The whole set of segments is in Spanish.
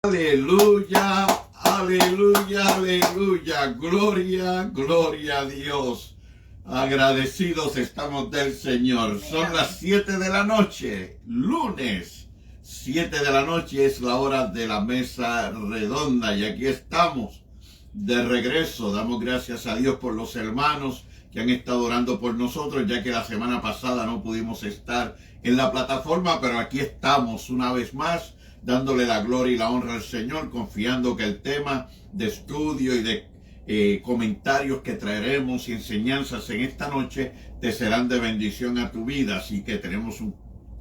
Aleluya, aleluya, aleluya. Gloria, gloria a Dios. Agradecidos estamos del Señor. Son las 7 de la noche, lunes. 7 de la noche es la hora de la mesa redonda y aquí estamos de regreso. Damos gracias a Dios por los hermanos que han estado orando por nosotros, ya que la semana pasada no pudimos estar en la plataforma, pero aquí estamos una vez más, dándole la gloria y la honra al Señor, confiando que el tema de estudio y de comentarios que traeremos y enseñanzas en esta noche te serán de bendición a tu vida. Así que tenemos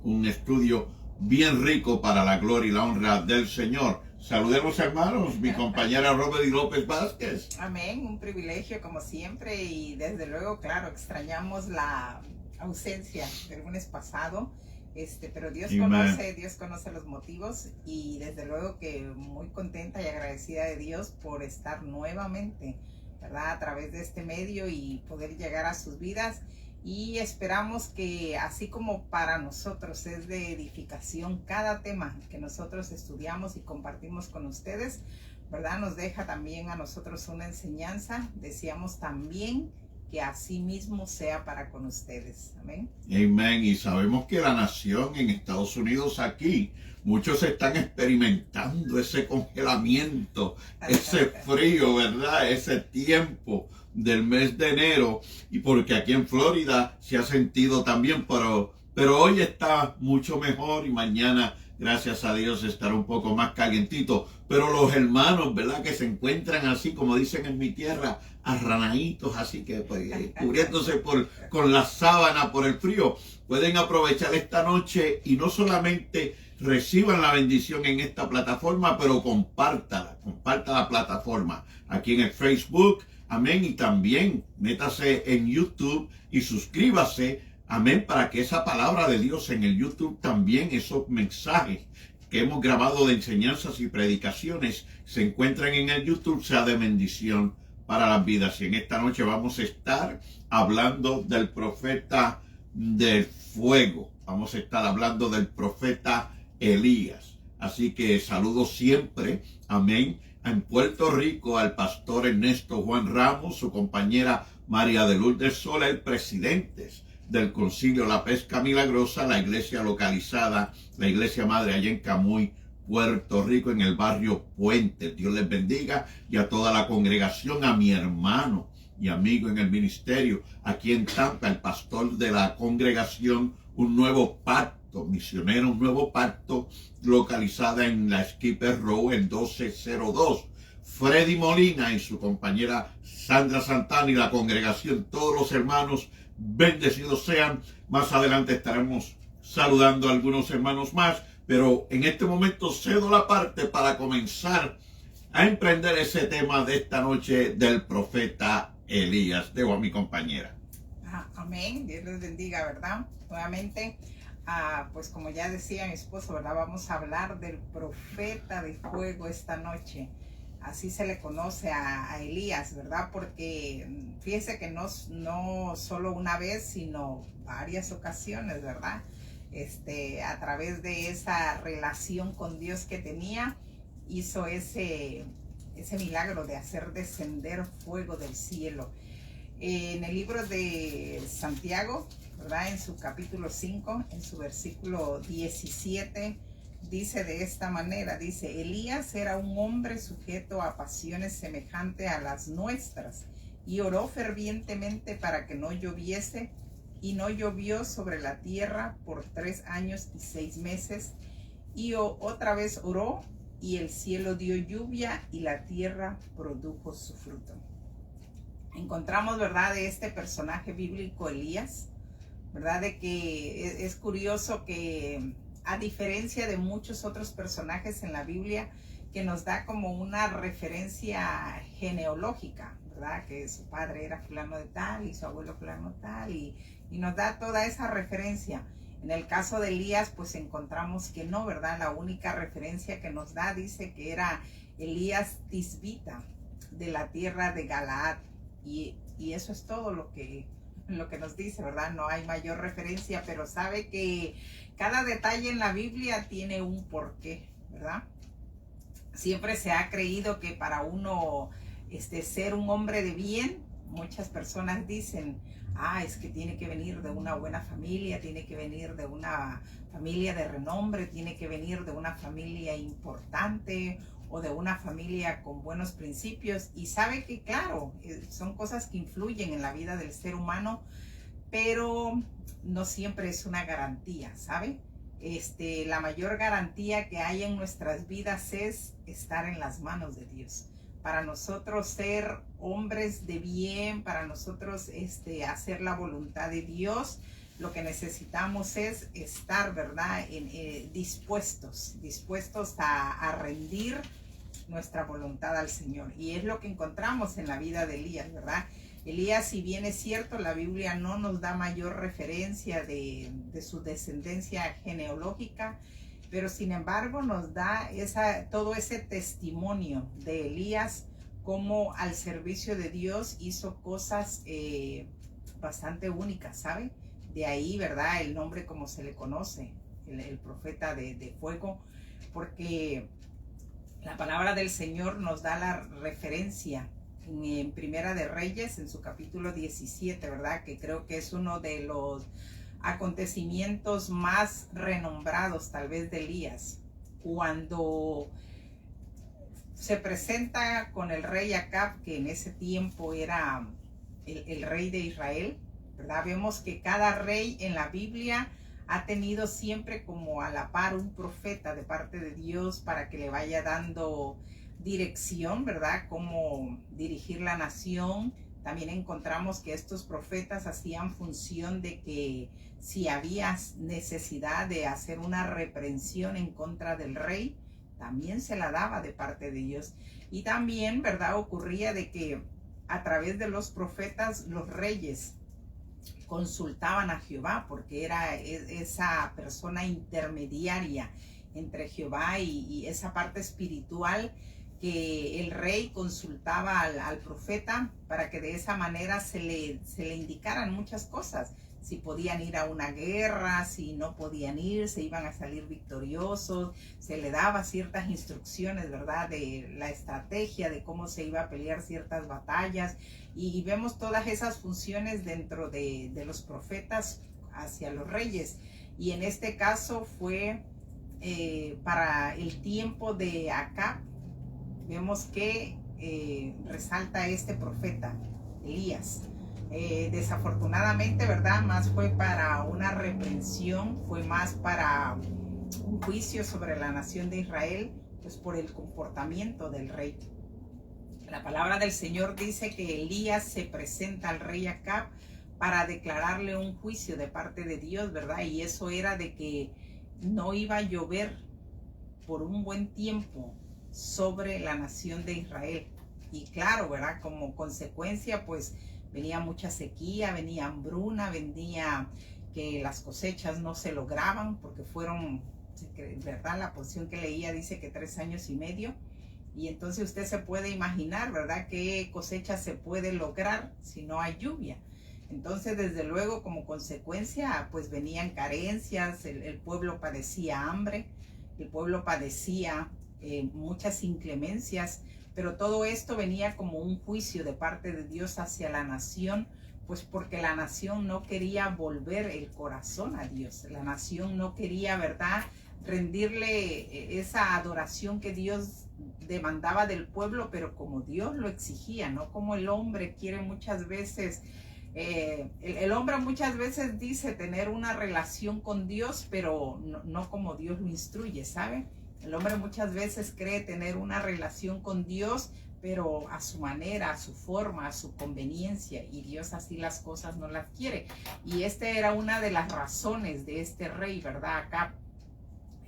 un estudio bien rico para la gloria y la honra del Señor. Saludemos, hermanos, mi compañera Robert y López Vázquez. Amén, un privilegio como siempre y desde luego, claro, extrañamos la ausencia del lunes pasado, pero Dios conoce los motivos y desde luego que muy contenta y agradecida de Dios por estar nuevamente, ¿verdad?, a través de este medio y poder llegar a sus vidas. Y esperamos que así como para nosotros es de edificación cada tema que nosotros estudiamos y compartimos con ustedes, ¿verdad?, nos deja también a nosotros una enseñanza. Deseamos también que así mismo sea para con ustedes. Amén. Amén. Y sabemos que la nación en Estados Unidos aquí, muchos están experimentando ese congelamiento, ese frío, ¿verdad? Ese tiempo del mes de enero. Y porque aquí en Florida se ha sentido también, pero hoy está mucho mejor y mañana, gracias a Dios, estará un poco más calientito. Pero los hermanos, ¿verdad?, que se encuentran así, como dicen en mi tierra, arranaditos, así que pues, cubriéndose con la sábana por el frío, pueden aprovechar esta noche y no solamente reciban la bendición en esta plataforma, pero comparta la plataforma aquí en el Facebook, amén, y también métase en YouTube y suscríbase, amén, para que esa palabra de Dios en el YouTube también, esos mensajes que hemos grabado de enseñanzas y predicaciones, se encuentran en el YouTube, sea de bendición para las vidas. Y en esta noche vamos a estar hablando del profeta del fuego. Vamos a estar hablando del profeta Elías. Así que saludo siempre, amén, en Puerto Rico al pastor Ernesto Juan Ramos, su compañera María de Lourdes Sola, el presidente del Concilio La Pesca Milagrosa, la iglesia localizada, la iglesia madre allá en Camuy, Puerto Rico, en el barrio Puente. Dios les bendiga, y a toda la congregación, a mi hermano y amigo en el ministerio aquí en Tampa, el pastor de la congregación Un Nuevo Pacto, misionero Un Nuevo Pacto, localizada en la Skipper Row, el 1202. Freddy Molina y su compañera Sandra Santana y la congregación, todos los hermanos, bendecidos sean. Más adelante estaremos saludando a algunos hermanos más, pero en este momento cedo la parte para comenzar a emprender ese tema de esta noche del profeta Elías. Debo a mi compañera. Amén, Dios les bendiga, ¿verdad? Nuevamente, pues como ya decía mi esposo, ¿verdad?, vamos a hablar del profeta de fuego esta noche. Así se le conoce a Elías, ¿verdad? Porque fíjese que no solo una vez, sino varias ocasiones, ¿verdad? A través de esa relación con Dios que tenía, hizo ese milagro de hacer descender fuego del cielo. En el libro de Santiago, ¿verdad?, en su capítulo 5, en su versículo 17, dice de esta manera, dice: Elías era un hombre sujeto a pasiones semejantes a las nuestras, y oró fervientemente para que no lloviese, y no llovió sobre la tierra por 3 años y 6 meses. Y otra vez oró, y el cielo dio lluvia, y la tierra produjo su fruto. Encontramos, ¿verdad?, de este personaje bíblico Elías, ¿verdad?, de que es curioso que, a diferencia de muchos otros personajes en la Biblia, que nos da como una referencia genealógica, ¿verdad?, que su padre era fulano de tal y su abuelo fulano de tal, y nos da toda esa referencia. En el caso de Elías, pues encontramos que no, ¿verdad? La única referencia que nos da dice que era Elías Tisbita, de la tierra de Galaad, y eso es todo lo que nos dice, ¿verdad? No hay mayor referencia, pero sabe que cada detalle en la Biblia tiene un porqué, ¿verdad? Siempre se ha creído que para uno ser un hombre de bien, muchas personas dicen, es que tiene que venir de una buena familia, tiene que venir de una familia de renombre, tiene que venir de una familia importante o de una familia con buenos principios. Y sabe que, claro, son cosas que influyen en la vida del ser humano, pero no siempre es una garantía, ¿sabe? La mayor garantía que hay en nuestras vidas es estar en las manos de Dios. Para nosotros ser hombres de bien, para nosotros hacer la voluntad de Dios, lo que necesitamos es estar, ¿verdad? Dispuestos a rendir nuestra voluntad al Señor. Y es lo que encontramos en la vida de Elías, ¿verdad? Elías, si bien es cierto, la Biblia no nos da mayor referencia de su descendencia genealógica, pero sin embargo nos da todo ese testimonio de Elías, como al servicio de Dios hizo cosas bastante únicas, ¿sabe? De ahí, ¿verdad? El nombre como se le conoce, el profeta de fuego, porque la palabra del Señor nos da la referencia en Primera de Reyes, en su capítulo 17, ¿verdad? Que creo que es uno de los acontecimientos más renombrados tal vez de Elías, cuando se presenta con el rey Acab, que en ese tiempo era el rey de Israel, ¿verdad? Vemos que cada rey en la Biblia ha tenido siempre como a la par un profeta de parte de Dios para que le vaya dando dirección, ¿verdad? Cómo dirigir la nación. También encontramos que estos profetas hacían función de que si había necesidad de hacer una reprensión en contra del rey, también se la daba de parte de Dios. Y también, ¿verdad? Ocurría de que a través de los profetas, los reyes consultaban a Jehová, porque era esa persona intermediaria entre Jehová y esa parte espiritual, que el rey consultaba al profeta para que de esa manera se le indicaran muchas cosas, si podían ir a una guerra, si no podían ir, se iban a salir victoriosos, se le daba ciertas instrucciones, ¿verdad? De la estrategia, de cómo se iba a pelear ciertas batallas, y vemos todas esas funciones dentro de los profetas hacia los reyes. Y en este caso fue para el tiempo de Acab. Vemos que resalta este profeta, Elías. Desafortunadamente, ¿verdad? Más fue para una reprensión, fue más para un juicio sobre la nación de Israel, pues por el comportamiento del rey. La palabra del Señor dice que Elías se presenta al rey Acab para declararle un juicio de parte de Dios, ¿verdad? Y eso era de que no iba a llover por un buen tiempo sobre la nación de Israel. Y claro, ¿verdad? Como consecuencia, pues venía mucha sequía, venía hambruna, venía que las cosechas no se lograban, porque fueron, ¿verdad? La porción que leía dice que 3 años y medio. Y entonces usted se puede imaginar, ¿verdad? ¿Qué cosecha se puede lograr si no hay lluvia? Entonces, desde luego, como consecuencia, pues venían carencias, el pueblo padecía hambre, el pueblo padecía muchas inclemencias, pero todo esto venía como un juicio de parte de Dios hacia la nación, pues porque la nación no quería volver el corazón a Dios, la nación no quería, ¿verdad?, rendirle esa adoración que Dios demandaba del pueblo, pero como Dios lo exigía, no como el hombre quiere muchas veces. El hombre muchas veces dice tener una relación con Dios, pero no como Dios lo instruye, ¿sabe? El hombre muchas veces cree tener una relación con Dios, pero a su manera, a su forma, a su conveniencia, y Dios así las cosas no las quiere. Y esta era una de las razones de este rey, ¿verdad? Acá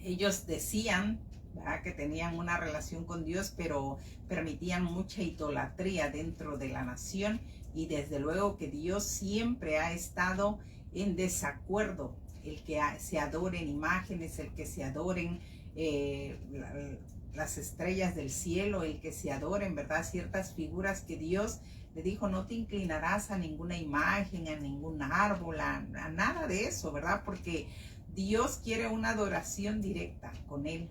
ellos decían, ¿verdad?, que tenían una relación con Dios, pero permitían mucha idolatría dentro de la nación, y desde luego que Dios siempre ha estado en desacuerdo, el que se adoren imágenes, el que se adoren las estrellas del cielo, el que se adoren, ¿verdad?, ciertas figuras que Dios le dijo, no te inclinarás a ninguna imagen, a ningún árbol, a nada de eso, ¿verdad? Porque Dios quiere una adoración directa con Él.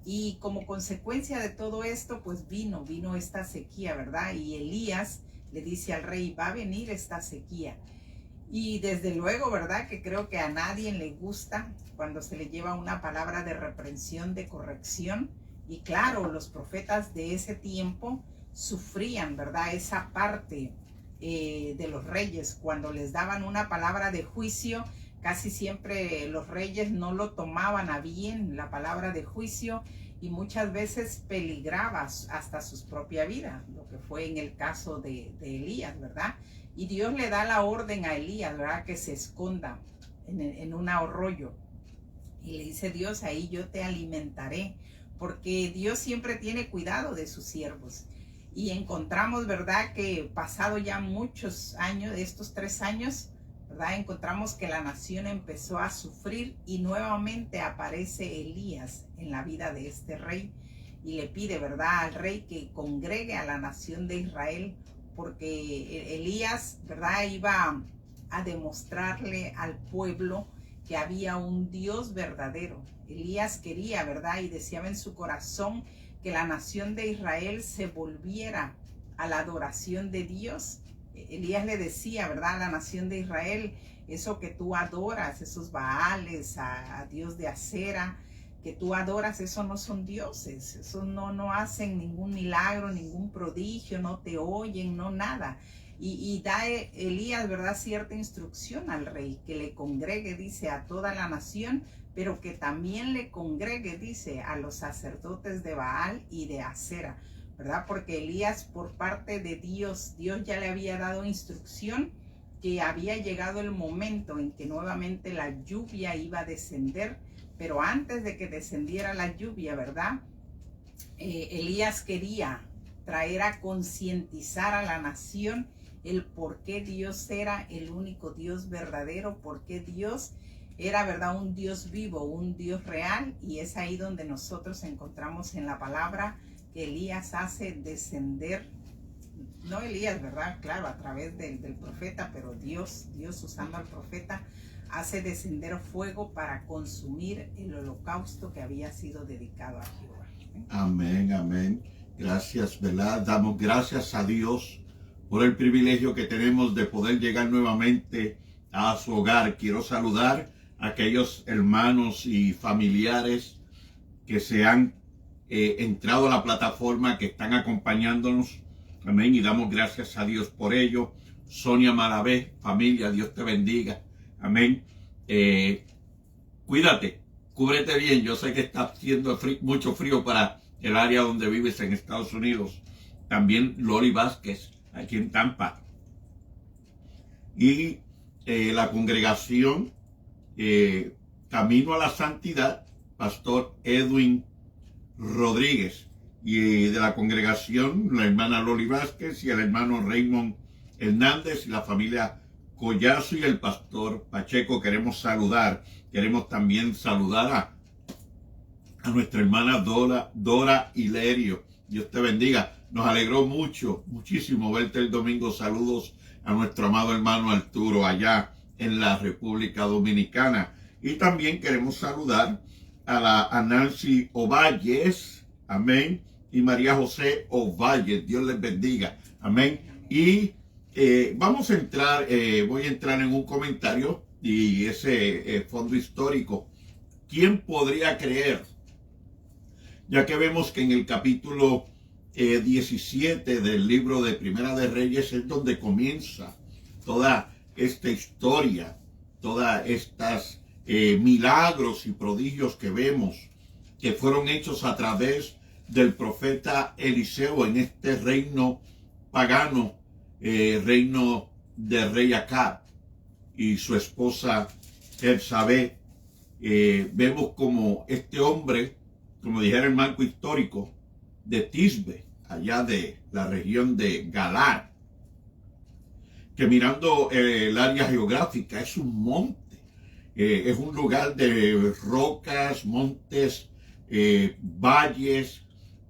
Y como consecuencia de todo esto, pues vino esta sequía, ¿verdad? Y Elías le dice al rey, va a venir esta sequía. Y desde luego, ¿verdad? Que creo que a nadie le gusta cuando se le lleva una palabra de reprensión, de corrección. Y claro, los profetas de ese tiempo sufrían, ¿verdad? Esa parte de los reyes. Cuando les daban una palabra de juicio, casi siempre los reyes no lo tomaban a bien, la palabra de juicio, y muchas veces peligraba hasta su propia vida, lo que fue en el caso de Elías, ¿verdad? Y Dios le da la orden a Elías, ¿verdad? Que se esconda en un arroyo. Y le dice Dios, ahí yo te alimentaré, porque Dios siempre tiene cuidado de sus siervos. Y encontramos, ¿verdad? Que pasado ya muchos años, de estos 3 años, ¿verdad? Encontramos que la nación empezó a sufrir y nuevamente aparece Elías en la vida de este rey y le pide, ¿verdad? Al rey que congregue a la nación de Israel, porque Elías, ¿verdad? Iba a demostrarle al pueblo que había un Dios verdadero. Elías quería, ¿verdad? Y deseaba en su corazón que la nación de Israel se volviera a la adoración de Dios. Elías le decía, ¿verdad? A la nación de Israel, eso que tú adoras, esos Baales, a Dios de Acera, que tú adoras, eso no son dioses, eso no hacen ningún milagro, ningún prodigio, no te oyen, no nada. Y da Elías, ¿verdad? Cierta instrucción al rey, que le congregue, dice, a toda la nación, pero que también le congregue, dice, a los sacerdotes de Baal y de Acera, ¿verdad? Porque Elías, por parte de Dios ya le había dado instrucción que había llegado el momento en que nuevamente la lluvia iba a descender, pero antes de que descendiera la lluvia, ¿verdad? Elías quería traer a concientizar a la nación el por qué Dios era el único Dios verdadero, por qué Dios era, ¿verdad? Un Dios vivo, un Dios real, y es ahí donde nosotros encontramos en la palabra que Elías hace descender, no Elías, ¿verdad? Claro, a través del profeta, pero Dios usando al profeta, hace descender fuego para consumir el holocausto que había sido dedicado a Jehová. Amén, amén. Gracias, ¿verdad? Damos gracias a Dios por el privilegio que tenemos de poder llegar nuevamente a su hogar. Quiero saludar a aquellos hermanos y familiares que se han entrado a la plataforma, que están acompañándonos. Amén. Y damos gracias a Dios por ello. Sonia Malavé, familia, Dios te bendiga. Amén. Cuídate, cúbrete bien. Yo sé que está haciendo mucho frío para el área donde vives en Estados Unidos. También Lori Vázquez, aquí en Tampa. Y la congregación Camino a la Santidad, Pastor Edwin Rodríguez. Y de la congregación, la hermana Lori Vázquez y el hermano Raymond Hernández y la familia Collazo y el pastor Pacheco. Queremos saludar. Queremos también saludar a nuestra hermana Dora Hilerio. Dios te bendiga. Nos alegró muchísimo verte el domingo. Saludos a nuestro amado hermano Arturo allá en la República Dominicana. Y también queremos saludar a Nancy Ovalles, amén, y María José Ovalles. Dios les bendiga, amén. Y vamos a entrar, voy a entrar en un comentario y ese fondo histórico. ¿Quién podría creer? Ya que vemos que en el capítulo 17 del libro de Primera de Reyes es donde comienza toda esta historia, todas estas milagros y prodigios que vemos que fueron hechos a través del profeta Eliseo en este reino pagano, reino del rey Acab y su esposa Jezabel. Vemos como este hombre, como dijera el marco histórico, de Tisbe, allá de la región de Galaad, que mirando el área geográfica es un monte, es un lugar de rocas, montes, valles,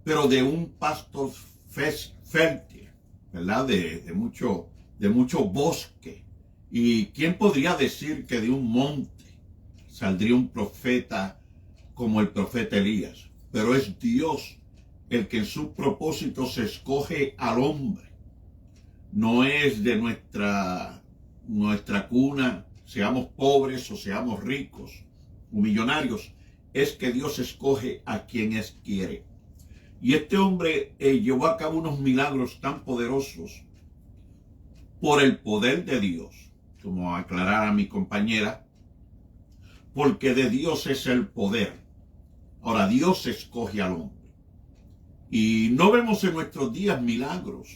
pero de un pasto fértil, ¿verdad? De mucho bosque. ¿Y quién podría decir que de un monte saldría un profeta como el profeta Elías? pero es Dios el que en sus propósitos escoge al hombre. No es de nuestra cuna, seamos pobres o seamos ricos o millonarios, es que Dios escoge a quien quiere. Y este hombre llevó a cabo unos milagros tan poderosos por el poder de Dios, como aclarara mi compañera, porque de Dios es el poder. Ahora, Dios escoge al hombre. Y no vemos en nuestros días milagros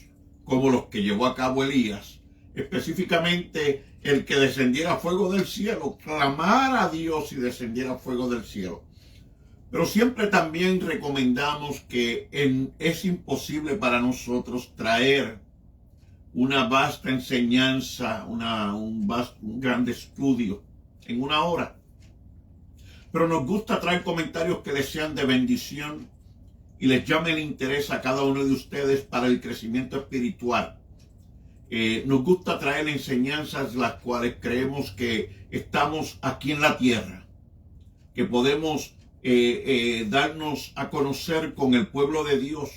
como los que llevó a cabo Elías, específicamente el que descendiera fuego del cielo, clamar a Dios y descendiera fuego del cielo. Pero siempre también recomendamos que es imposible para nosotros traer una vasta enseñanza, un gran estudio en una hora. Pero nos gusta traer comentarios que les sean de bendición y les llame el interés a cada uno de ustedes para el crecimiento espiritual. Nos gusta traer enseñanzas las cuales creemos que estamos aquí en la tierra, que podemos darnos a conocer con el pueblo de Dios,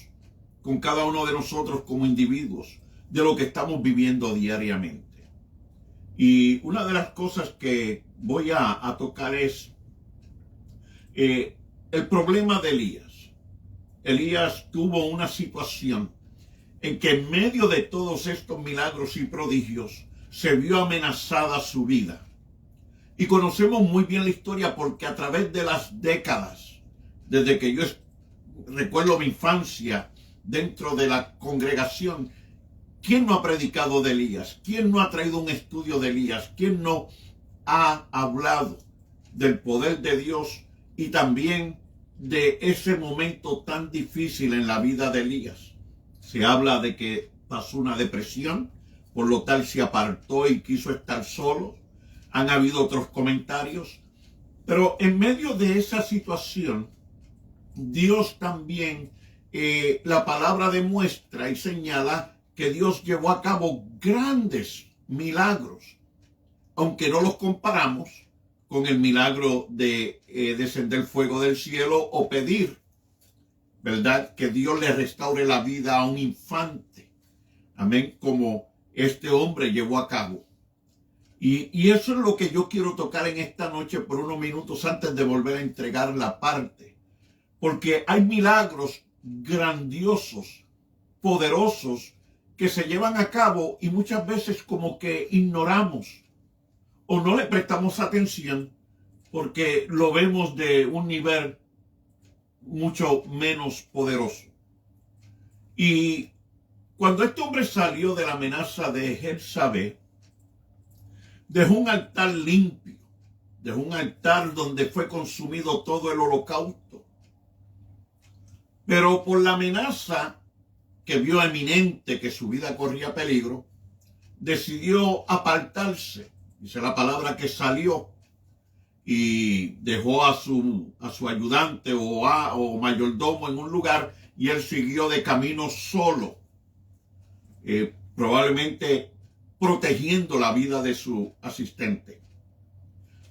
con cada uno de nosotros como individuos, de lo que estamos viviendo diariamente. Y una de las cosas que voy a tocar es el problema de Elías. Elías tuvo una situación en que en medio de todos estos milagros y prodigios se vio amenazada su vida. Y conocemos muy bien la historia porque a través de las décadas, desde que yo recuerdo mi infancia dentro de la congregación, ¿quién no ha predicado de Elías? ¿Quién no ha traído un estudio de Elías? ¿Quién no ha hablado del poder de Dios y también de ese momento tan difícil en la vida de Elías? Se habla de que pasó una depresión, por lo tal se apartó y quiso estar solo. Han habido otros comentarios, pero en medio de esa situación, Dios también, la palabra demuestra y señala que Dios llevó a cabo grandes milagros, aunque no los comparamos con el milagro de descender fuego del cielo o pedir, ¿verdad?, que Dios le restaure la vida a un infante. Amén, como este hombre llevó a cabo. Y eso es lo que yo quiero tocar en esta noche por unos minutos antes de volver a entregar la parte. Porque hay milagros grandiosos, poderosos, que se llevan a cabo y muchas veces como que ignoramos o no le prestamos atención porque lo vemos de un nivel mucho menos poderoso. Y cuando este hombre salió de la amenaza de Jezabel, dejó un altar limpio, dejó un altar donde fue consumido todo el holocausto. Pero por la amenaza que vio eminente que su vida corría peligro, decidió apartarse. Dice la palabra que salió y dejó a su ayudante o mayordomo en un lugar y él siguió de camino solo, probablemente protegiendo la vida de su asistente.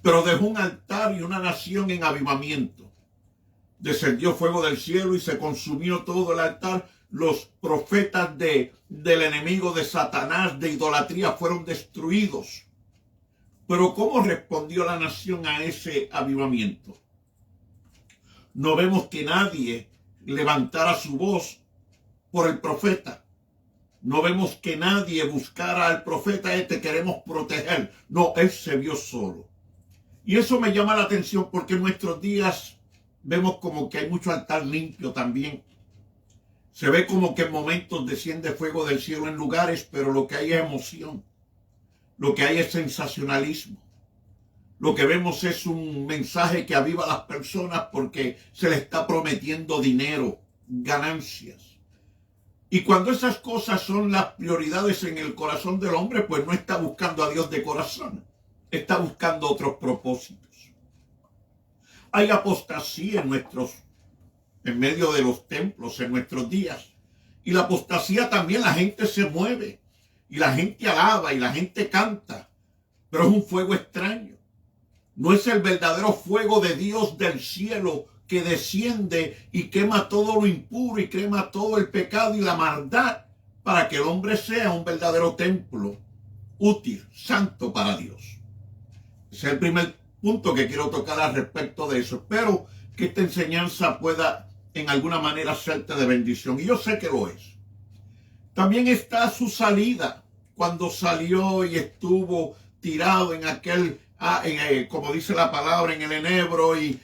Pero dejó un altar y una nación en avivamiento. Descendió fuego del cielo y se consumió todo el altar. Los profetas del enemigo de Satanás, de idolatría, fueron destruidos. Pero ¿cómo respondió la nación a ese avivamiento? No vemos que nadie levantara su voz por el profeta. No vemos que nadie buscara al profeta, queremos proteger. No, él se vio solo. Y eso me llama la atención porque en nuestros días vemos como que hay mucho altar limpio también. Se ve como que en momentos desciende fuego del cielo en lugares, pero lo que hay es emoción. Lo que hay es sensacionalismo. Lo que vemos es un mensaje que aviva a las personas porque se les está prometiendo dinero, ganancias. Y cuando esas cosas son las prioridades en el corazón del hombre, pues no está buscando a Dios de corazón. Está buscando otros propósitos. Hay apostasía en medio de los templos en nuestros días. Y la apostasía también, la gente se mueve. Y la gente alaba y la gente canta. Pero es un fuego extraño. No es el verdadero fuego de Dios del cielo que desciende y quema todo lo impuro y quema todo el pecado y la maldad para que el hombre sea un verdadero templo útil, santo para Dios. Ese es el primer punto que quiero tocar al respecto de eso. Espero que esta enseñanza pueda en alguna manera serte de bendición, y yo sé que lo es. También está su salida, cuando salió y estuvo tirado en aquel, como dice la palabra, en el enebro y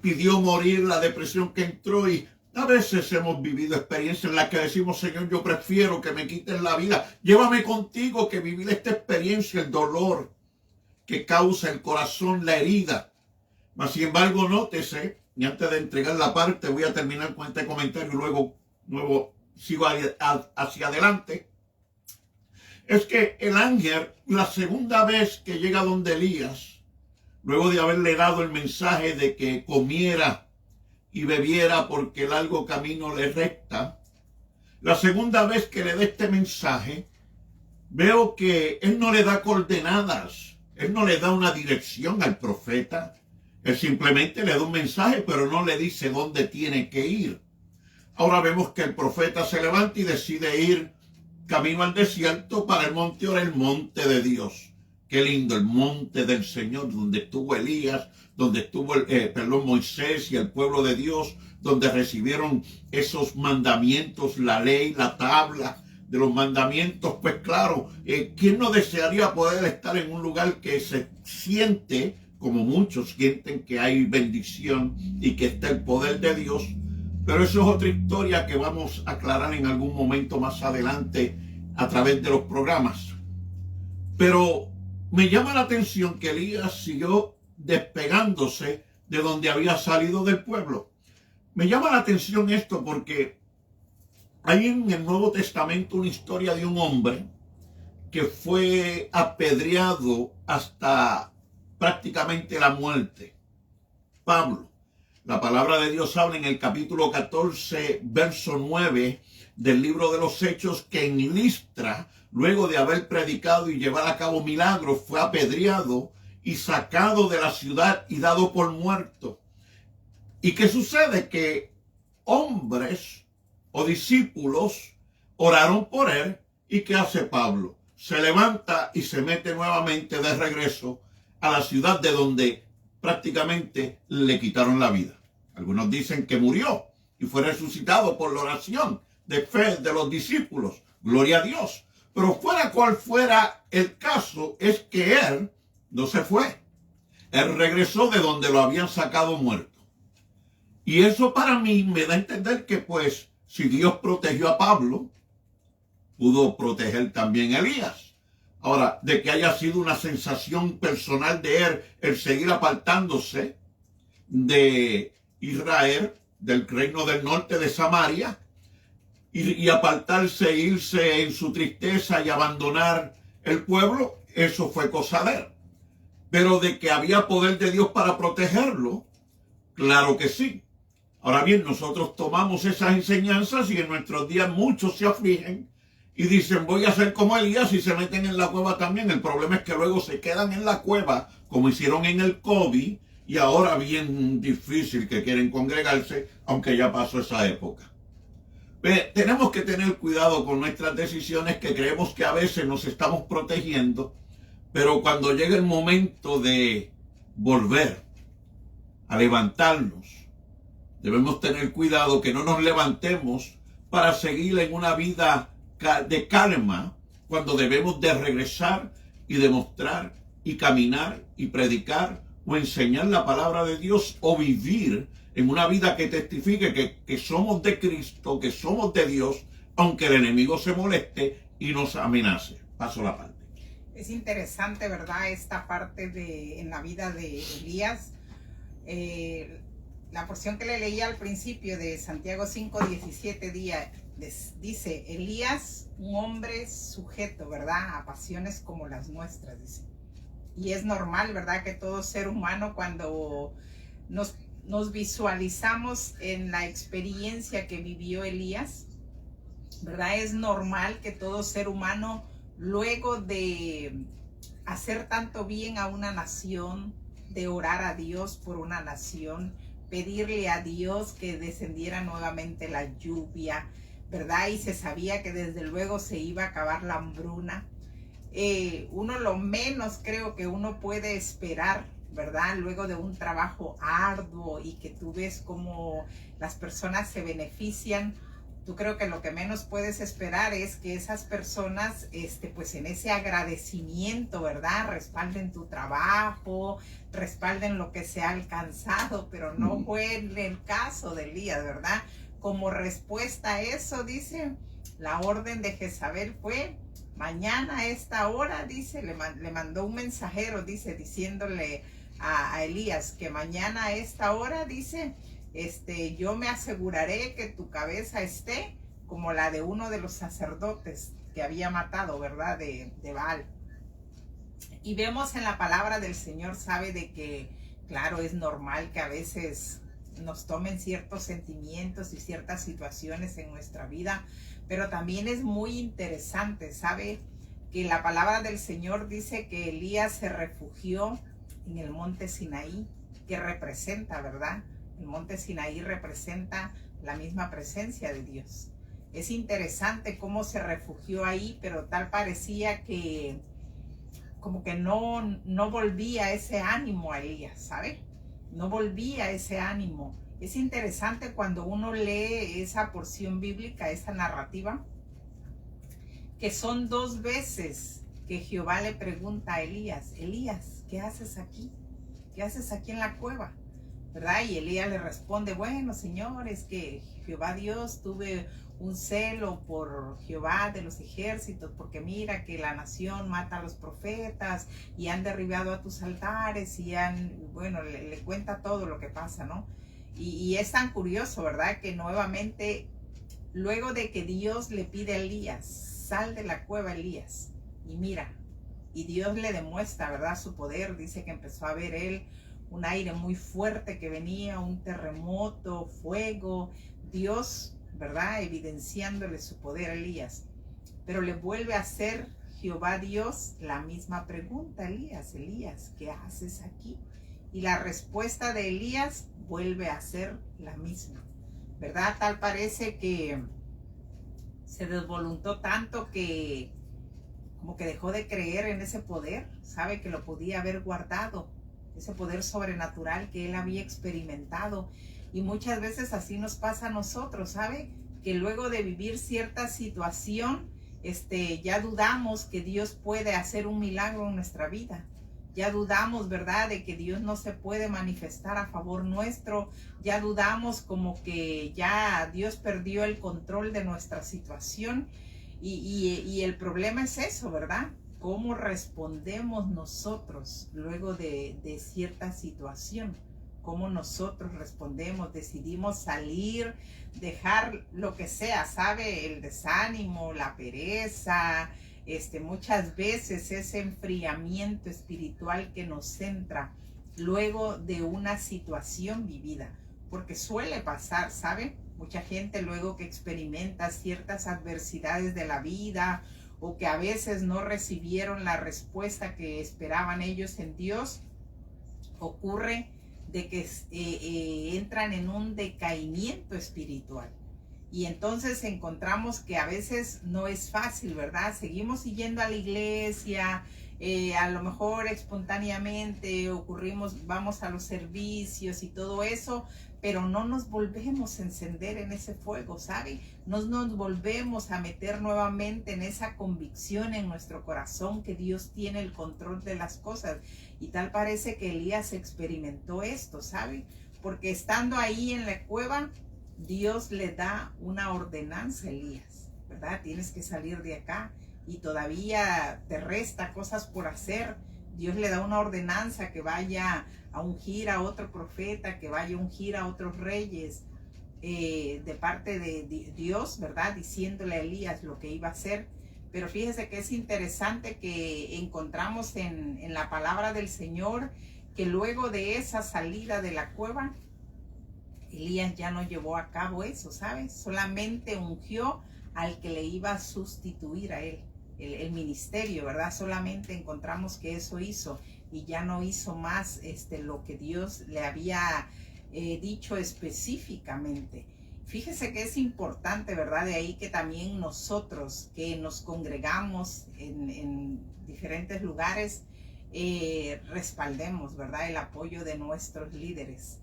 pidió morir, la depresión que entró. Y a veces hemos vivido experiencias en las que decimos: Señor, yo prefiero que me quites la vida, llévame contigo, que vivir esta experiencia, el dolor que causa el corazón, la herida. Mas sin embargo, nótese, y antes de entregar la parte, voy a terminar con este comentario y luego sigo hacia adelante. Es que el ángel, la segunda vez que llega donde Elías, luego de haberle dado el mensaje de que comiera y bebiera porque el largo camino le resta, la segunda vez que le da este mensaje, veo que él no le da coordenadas, él no le da una dirección al profeta. Él simplemente le da un mensaje, pero no le dice dónde tiene que ir. Ahora vemos que el profeta se levanta y decide ir camino al desierto para el monte Oreb, el monte de Dios. Qué lindo, el monte del Señor, donde estuvo Elías, donde estuvo Moisés y el pueblo de Dios, donde recibieron esos mandamientos, la ley, la tabla de los mandamientos. Pues claro, ¿quién no desearía poder estar en un lugar que se siente, como muchos sienten, que hay bendición y que está el poder de Dios? Pero eso es otra historia que vamos a aclarar en algún momento más adelante a través de los programas. Pero me llama la atención que Elías siguió despegándose de donde había salido del pueblo. Me llama la atención esto porque hay en el Nuevo Testamento una historia de un hombre que fue apedreado hasta prácticamente la muerte. Pablo. La palabra de Dios habla en el capítulo 14, verso 9 del libro de los Hechos, que en Listra, luego de haber predicado y llevar a cabo milagros, fue apedreado y sacado de la ciudad y dado por muerto. ¿Y qué sucede? Que hombres o discípulos oraron por él. ¿Y qué hace Pablo? Se levanta y se mete nuevamente de regreso a la ciudad de donde prácticamente le quitaron la vida. Algunos dicen que murió y fue resucitado por la oración de fe de los discípulos. Gloria a Dios. Pero fuera cual fuera el caso, es que él no se fue. Él regresó de donde lo habían sacado muerto. Y eso para mí me da a entender que, pues, si Dios protegió a Pablo, pudo proteger también a Elías. Ahora, de que haya sido una sensación personal de él el seguir apartándose de Israel, del reino del norte de Samaria, y apartarse e irse en su tristeza y abandonar el pueblo, eso fue cosa de él. Pero de que había poder de Dios para protegerlo, claro que sí. Ahora bien, nosotros tomamos esas enseñanzas y en nuestros días muchos se afligen y dicen: voy a ser como Elías, y se meten en la cueva también. El problema es que luego se quedan en la cueva, como hicieron en el COVID, y ahora bien difícil que quieren congregarse, aunque ya pasó esa época. Tenemos que tener cuidado con nuestras decisiones, que creemos que a veces nos estamos protegiendo, pero cuando llega el momento de volver a levantarnos, debemos tener cuidado que no nos levantemos para seguir en una vida de calma, cuando debemos de regresar y demostrar y caminar y predicar o enseñar la palabra de Dios, o vivir en una vida que testifique que somos de Cristo, que somos de Dios, aunque el enemigo se moleste y nos amenace. Paso la parte. Es interesante, ¿verdad? Esta parte en la vida de Elías. La porción que le leía al principio de Santiago 5:17 dice: Elías, un hombre sujeto, ¿verdad?, a pasiones como las nuestras, dice. Y es normal, ¿verdad?, que todo ser humano, cuando nos visualizamos en la experiencia que vivió Elías, ¿verdad?, es normal que todo ser humano, luego de hacer tanto bien a una nación, de orar a Dios por una nación, pedirle a Dios que descendiera nuevamente la lluvia, ¿verdad? Y se sabía que desde luego se iba a acabar la hambruna. Uno lo menos creo que uno puede esperar, ¿verdad? Luego de un trabajo arduo y que tú ves cómo las personas se benefician, tú creo que lo que menos puedes esperar es que esas personas, pues en ese agradecimiento, ¿verdad? Respalden tu trabajo, respalden lo que se ha alcanzado, pero no fue el caso de Elías, ¿verdad? Como respuesta a eso, dice, la orden de Jezabel fue, mañana a esta hora, dice, le mandó un mensajero, dice, diciéndole a Elías que mañana a esta hora, dice, yo me aseguraré que tu cabeza esté como la de uno de los sacerdotes que había matado, ¿verdad? De Baal. Y vemos en la palabra del Señor, sabe de que, claro, es normal que a veces nos tomen ciertos sentimientos y ciertas situaciones en nuestra vida, pero también es muy interesante, ¿sabe? Que la palabra del Señor dice que Elías se refugió en el monte Sinaí, que representa, ¿verdad? El monte Sinaí representa la misma presencia de Dios. Es interesante cómo se refugió ahí, pero tal parecía que como que no volvía ese ánimo a Elías, ¿sabe? No volvía ese ánimo. Es interesante cuando uno lee esa porción bíblica, esa narrativa, que son 2 veces que Jehová le pregunta a Elías, Elías, ¿qué haces aquí? ¿Qué haces aquí en la cueva? ¿Verdad? Y Elías le responde, bueno, Señor, es que Jehová Dios, tuve un celo por Jehová de los ejércitos, porque mira que la nación mata a los profetas y han derribado a tus altares y bueno, le cuenta todo lo que pasa, ¿no? Y es tan curioso, ¿verdad? Que nuevamente, luego de que Dios le pide a Elías, sal de la cueva, Elías, y mira, y Dios le demuestra, ¿verdad? Su poder, dice que empezó a ver él un aire muy fuerte que venía, un terremoto, fuego, Dios, ¿verdad? Evidenciándole su poder a Elías. Pero le vuelve a hacer Jehová Dios la misma pregunta, Elías, ¿qué haces aquí? Y la respuesta de Elías vuelve a ser la misma, ¿verdad? Tal parece que se desvoluntó tanto que como que dejó de creer en ese poder, sabe que lo podía haber guardado, ese poder sobrenatural que él había experimentado. Y muchas veces así nos pasa a nosotros, ¿sabe? Que luego de vivir cierta situación, ya dudamos que Dios puede hacer un milagro en nuestra vida. Ya dudamos, ¿verdad?, de que Dios no se puede manifestar a favor nuestro. Ya dudamos como que ya Dios perdió el control de nuestra situación. Y el problema es eso, ¿verdad? ¿Cómo respondemos nosotros luego de cierta situación? ¿Cómo nosotros respondemos? Decidimos salir, dejar lo que sea, ¿sabe? El desánimo, la pereza, muchas veces ese enfriamiento espiritual que nos entra luego de una situación vivida. Porque suele pasar, ¿sabe? Mucha gente luego que experimenta ciertas adversidades de la vida o que a veces no recibieron la respuesta que esperaban ellos en Dios, ocurre de que entran en un decaimiento espiritual. Y entonces encontramos que a veces no es fácil, ¿verdad? Seguimos yendo a la iglesia, a lo mejor espontáneamente vamos a los servicios y todo eso, pero no nos volvemos a encender en ese fuego, ¿sabe? No nos volvemos a meter nuevamente en esa convicción en nuestro corazón que Dios tiene el control de las cosas. Y tal parece que Elías experimentó esto, ¿sabe? Porque estando ahí en la cueva, Dios le da una ordenanza a Elías, ¿verdad? Tienes que salir de acá y todavía te resta cosas por hacer. Dios le da una ordenanza que vaya a ungir a otro profeta, que vaya a ungir a otros reyes, de parte de Dios, ¿verdad? Diciéndole a Elías lo que iba a hacer. Pero fíjese que es interesante que encontramos en la palabra del Señor que luego de esa salida de la cueva, Elías ya no llevó a cabo eso, ¿sabes? Solamente ungió al que le iba a sustituir a él, el ministerio, ¿verdad? Solamente encontramos que eso hizo y ya no hizo más lo que Dios le había dicho específicamente. Fíjese que es importante, ¿verdad? De ahí que también nosotros que nos congregamos en diferentes lugares, respaldemos, ¿verdad? El apoyo de nuestros líderes.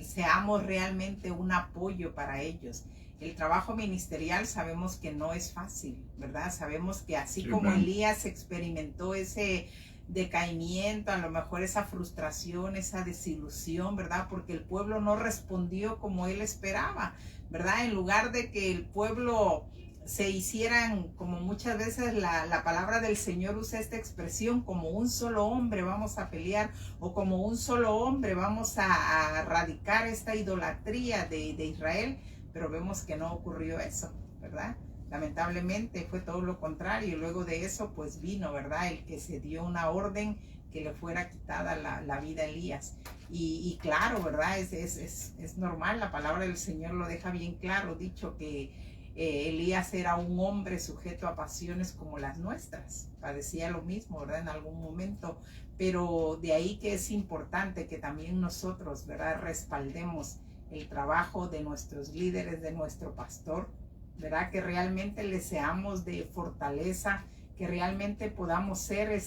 Seamos realmente un apoyo para ellos. El trabajo ministerial sabemos que no es fácil, ¿verdad? Sabemos que así como Elías experimentó ese decaimiento, a lo mejor esa frustración, esa desilusión, ¿verdad? Porque el pueblo no respondió como él esperaba, ¿verdad? En lugar de que el pueblo se hicieran, como muchas veces la palabra del Señor usa esta expresión, como un solo hombre vamos a pelear, o como un solo hombre vamos a erradicar esta idolatría de Israel, pero vemos que no ocurrió eso, ¿verdad? Lamentablemente fue todo lo contrario. Luego de eso pues vino, ¿verdad? El que se dio una orden que le fuera quitada la vida a Elías. Y claro, ¿verdad? Es normal, la palabra del Señor lo deja bien claro, dicho que Elías era un hombre sujeto a pasiones como las nuestras. Padecía lo mismo, ¿verdad? En algún momento. Pero de ahí que es importante que también nosotros, ¿verdad? Respaldemos el trabajo de nuestros líderes, de nuestro pastor, ¿verdad? Que realmente le seamos de fortaleza, que realmente podamos ser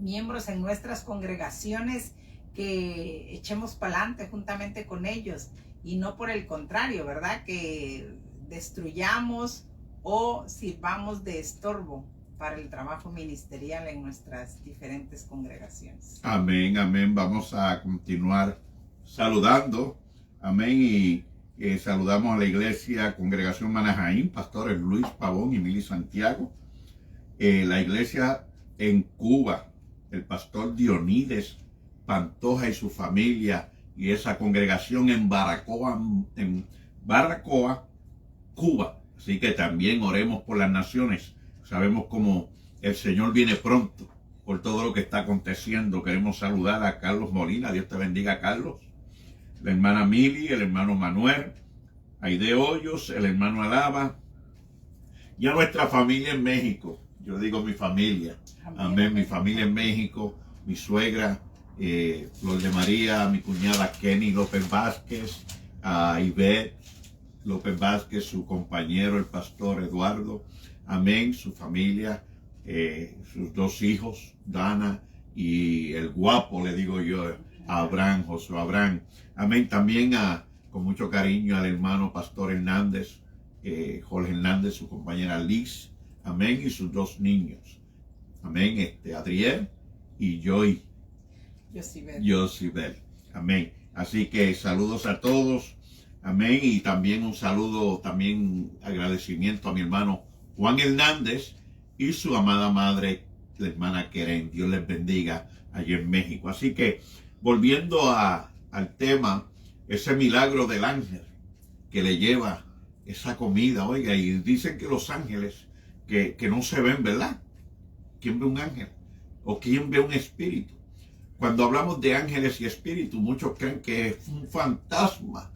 miembros en nuestras congregaciones, que echemos para adelante juntamente con ellos y no por el contrario, ¿verdad? Que destruyamos o sirvamos de estorbo para el trabajo ministerial en nuestras diferentes congregaciones. Amén, amén. Vamos a continuar saludando. Amén. Y saludamos a la iglesia Congregación Manajaín, pastores Luis Pavón y Mili Santiago. La iglesia en Cuba, el pastor Dionides Pantoja y su familia, y esa congregación en Baracoa, Cuba. Así que también oremos por las naciones. Sabemos cómo el Señor viene pronto por todo lo que está aconteciendo. Queremos saludar a Carlos Molina. Dios te bendiga, Carlos. La hermana Mili, el hermano Manuel, Aide Hoyos, el hermano Alaba, y a nuestra familia en México. Yo digo mi familia. Amén. Mi familia en México, mi suegra, Flor de María, mi cuñada Kenny López Vázquez, a Ivette López Vázquez, su compañero, el pastor Eduardo. Amén. Su familia, sus dos hijos, Dana y el guapo, le digo yo, Abraham, Josué Abraham. Amén. También con mucho cariño al hermano pastor Hernández, Jorge Hernández, su compañera Liz. Amén. Y sus dos niños. Amén. Adriel y Josibel. Amén. Así que saludos a todos. Amén. Y también un saludo, también agradecimiento a mi hermano Juan Hernández y su amada madre, la hermana Keren. Dios les bendiga allí en México. Así que volviendo al tema, ese milagro del ángel que le lleva esa comida, oiga, y dicen que los ángeles que no se ven, ¿verdad? ¿Quién ve un ángel? ¿O quién ve un espíritu? Cuando hablamos de ángeles y espíritus, muchos creen que es un fantasma,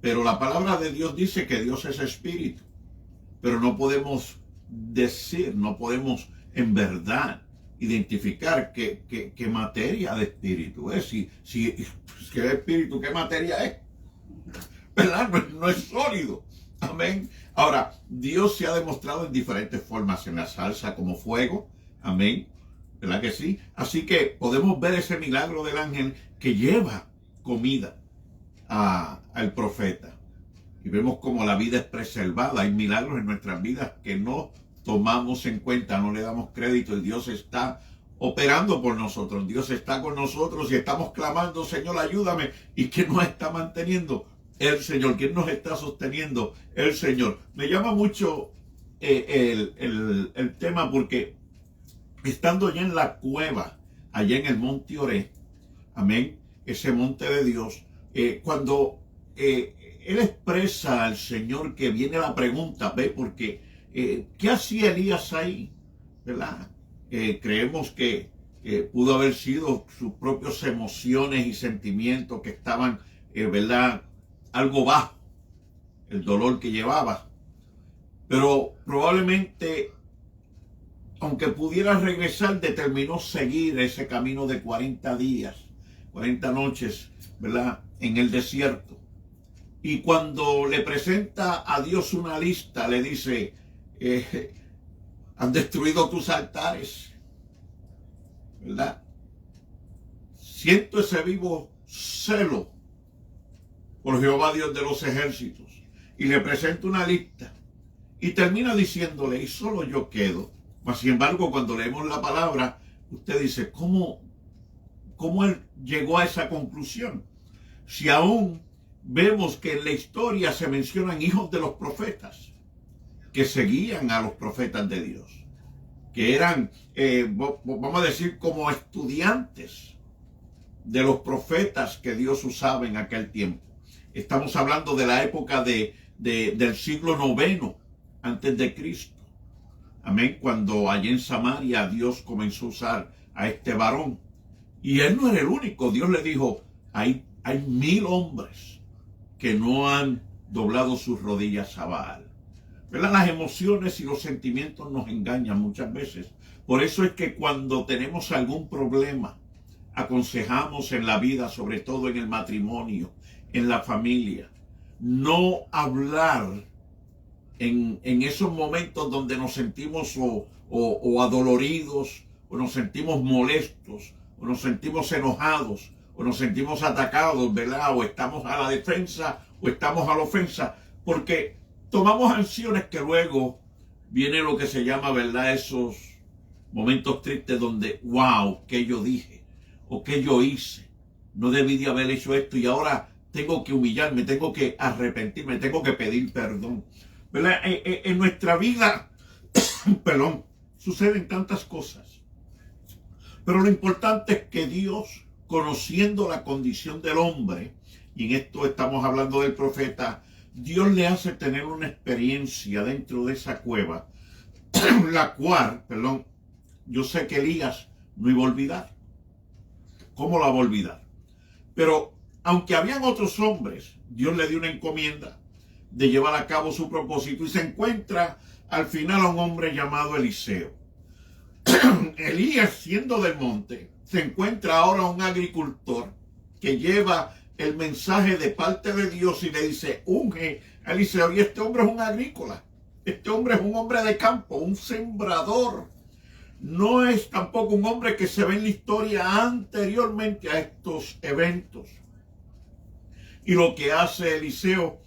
pero la palabra de Dios dice que Dios es espíritu, pero no podemos decir, no podemos en verdad identificar qué materia de espíritu es. Si es espíritu, ¿qué materia es? ¿Verdad? No es sólido. Amén. Ahora, Dios se ha demostrado en diferentes formas, en la salsa como fuego. Amén. ¿Verdad que sí? Así que podemos ver ese milagro del ángel que lleva comida al profeta. Y vemos como la vida es preservada. Hay milagros en nuestras vidas que no tomamos en cuenta, no le damos crédito, y Dios está operando por nosotros. Dios está con nosotros y estamos clamando, Señor, ayúdame. ¿Y quién nos está manteniendo? El Señor. ¿Quién nos está sosteniendo? El Señor. Me llama mucho el tema porque estando ya en la cueva, allá en el monte Oré, amén, ese monte de Dios, cuando él expresa al Señor, que viene la pregunta, ¿ve? Porque ¿qué hacía Elías ahí? ¿Verdad? Creemos que pudo haber sido sus propias emociones y sentimientos que estaban, ¿verdad?, algo bajo, el dolor que llevaba. Pero probablemente, aunque pudiera regresar, determinó seguir ese camino de 40 días, 40 noches, ¿verdad?, en el desierto. Y cuando le presenta a Dios una lista, le dice, han destruido tus altares, ¿verdad? Siento ese vivo celo por Jehová Dios de los ejércitos. Y le presenta una lista. Y termina diciéndole, y solo yo quedo. Mas sin embargo, cuando leemos la palabra, usted dice, ¿cómo él llegó a esa conclusión? Si aún vemos que en la historia se mencionan hijos de los profetas que seguían a los profetas de Dios, que eran, vamos a decir, como estudiantes de los profetas que Dios usaba en aquel tiempo. Estamos hablando de la época del siglo IX antes de Cristo. Amén. Cuando allí en Samaria Dios comenzó a usar a este varón. Y él no era el único. Dios le dijo, hay 1000 hombres que no han doblado sus rodillas a Baal. ¿Verdad? Las emociones y los sentimientos nos engañan muchas veces. Por eso es que cuando tenemos algún problema, aconsejamos en la vida, sobre todo en el matrimonio, en la familia, no hablar en esos momentos donde nos sentimos o adoloridos, o nos sentimos molestos, o nos sentimos enojados, o nos sentimos atacados, ¿verdad? O estamos a la defensa, o estamos a la ofensa, porque tomamos acciones que luego viene lo que se llama, ¿verdad?, esos momentos tristes donde, wow, ¿qué yo dije? ¿O qué yo hice? No debí de haber hecho esto y ahora tengo que humillarme, tengo que arrepentirme, tengo que pedir perdón. ¿Verdad? En nuestra vida, perdón, suceden tantas cosas. Pero lo importante es que Dios, conociendo la condición del hombre, y en esto estamos hablando del profeta, Dios le hace tener una experiencia dentro de esa cueva, la cual, yo sé que Elías no iba a olvidar. ¿Cómo la va a olvidar? Pero aunque habían otros hombres, Dios le dio una encomienda de llevar a cabo su propósito y se encuentra al final a un hombre llamado Eliseo. Elías, siendo del monte, se encuentra ahora a un agricultor que lleva el mensaje de parte de Dios y le dice, unge a Eliseo. Y este hombre es un agrícola, este hombre es un hombre de campo, un sembrador. No es tampoco un hombre que se ve en la historia anteriormente a estos eventos. Y lo que hace Eliseo,